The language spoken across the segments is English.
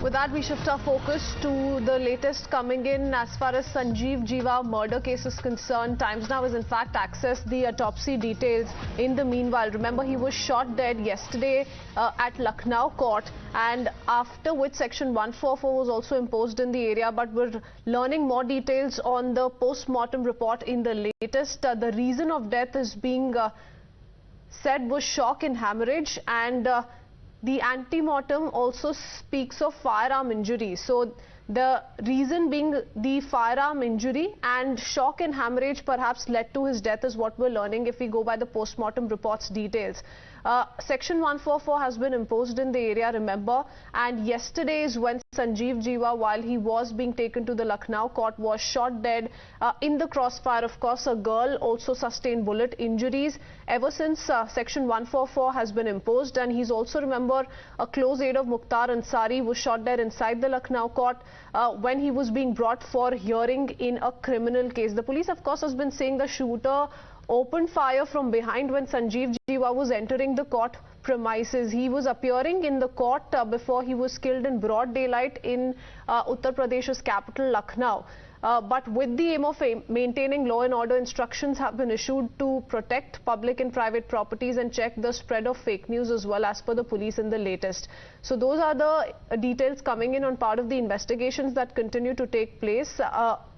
With that, we shift our focus to the latest coming in as far as Sanjeev Jeeva murder case is concerned. Times Now has in fact accessed the autopsy details in the meanwhile. Remember, he was shot dead yesterday at Lucknow Court, and after which Section 144 was also imposed in the area. But we're learning more details on the post-mortem report in the latest. The reason of death is being said was shock and hemorrhage, and the antemortem also speaks of firearm injury. So the reason being the firearm injury and shock and hemorrhage perhaps led to his death is what we're learning if we go by the post-mortem report's details. Section 144 has been imposed in the area, remember, and yesterday is when Sanjeev Jeeva, while he was being taken to the Lucknow court, was shot dead in the crossfire. Of course, a girl also sustained bullet injuries. Ever since Section 144 has been imposed, and he's also, remember, a close aide of Mukhtar Ansari was shot dead inside the Lucknow court when he was being brought for hearing in a criminal case. The police, of course, has been saying the shooter opened fire from behind when Sanjeev Jeeva was entering the court premises. He was appearing in the court before he was killed in broad daylight in Uttar Pradesh's capital, Lucknow. But with the aim of maintaining law and order, instructions have been issued to protect public and private properties and check the spread of fake news as well, as per the police in the latest. So those are the details coming in on part of the investigations that continue to take place.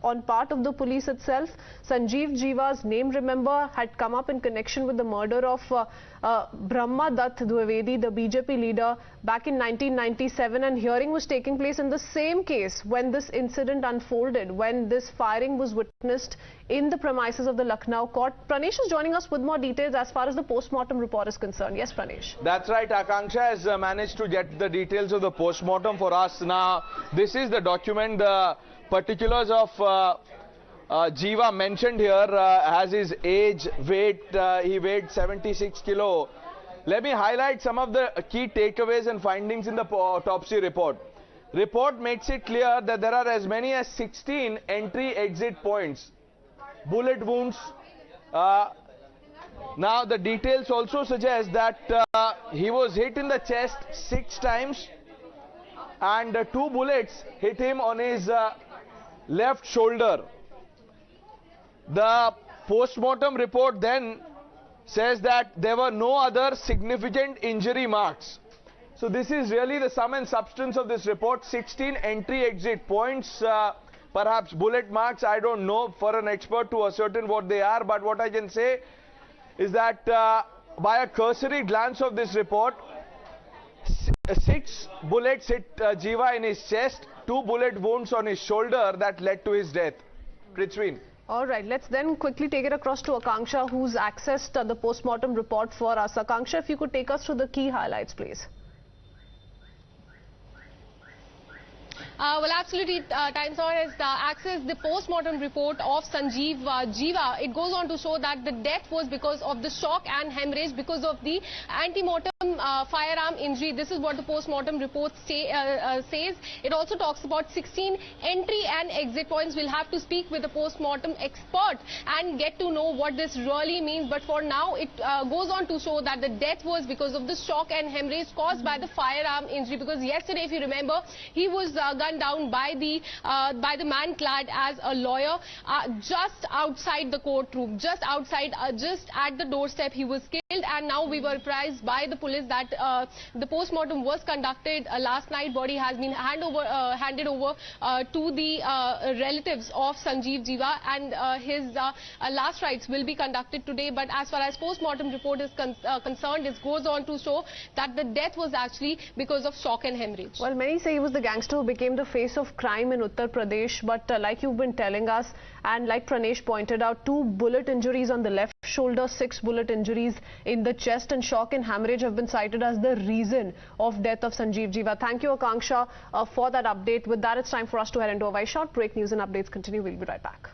On part of the police itself, Sanjeev Jeeva's name, remember, had come up in connection with the murder of Brahma Dutt Dwivedi, the BJP leader, back in 1997, and hearing was taking place in the same case when this incident unfolded, when this firing was witnessed in the premises of the Lucknow court. Pranesh is joining us with more details as far as the post-mortem report is concerned. Yes, Pranesh. That's right. Akanksha has managed to get the details of the post-mortem for us. Now, this is the document. The particulars of Jeeva mentioned here has his age, weight. He weighed 76 kilo. Let me highlight some of the key takeaways and findings in the autopsy report. Report makes it clear that there are as many as 16 entry-exit points, bullet wounds. Now, the details also suggest that he was hit in the chest 6 times, and 2 bullets hit him on his left shoulder. The post-mortem report then says that there were no other significant injury marks. So this is really the sum and substance of this report. 16 entry-exit points, perhaps bullet marks. I don't know for an expert to ascertain what they are, but what I can say is that by a cursory glance of this report, 6 bullets hit Jeeva in his chest, 2 bullet wounds on his shoulder that led to his death. Prithween. All right, let's then quickly take it across to Akanksha, who's accessed the post-mortem report for us. Akanksha, if you could take us through the key highlights, please. Well, absolutely, Times Now has accessed the post-mortem report of Sanjeev Jeeva. It goes on to show that the death was because of the shock and hemorrhage because of the antemortem firearm injury. This is what the post-mortem report says. It also talks about 16 entry and exit points. We'll have to speak with the post-mortem expert and get to know what this really means. But for now, it goes on to show that the death was because of the shock and hemorrhage caused by the firearm injury. Because yesterday, if you remember, he was gunned down by the man clad as a lawyer just outside the courtroom, just outside, just at the doorstep. He was killed, and now we were apprised by the police that the post-mortem was conducted last night. Body has been handed over to the relatives of Sanjeev Jeeva, and his last rites will be conducted today. But as far as post-mortem report is concerned, it goes on to show that the death was actually because of shock and hemorrhage. Well, many say he was the gangster who became the face of crime in Uttar Pradesh, but like you've been telling us, and like Pranesh pointed out, 2 bullet injuries on the left shoulder, 6 bullet injuries in the chest, and shock and hemorrhage have been cited as the reason of death of Sanjeev Jeeva. Thank you, Akanksha, for that update. With that, it's time for us to head into a very short break. News and updates continue. We'll be right back.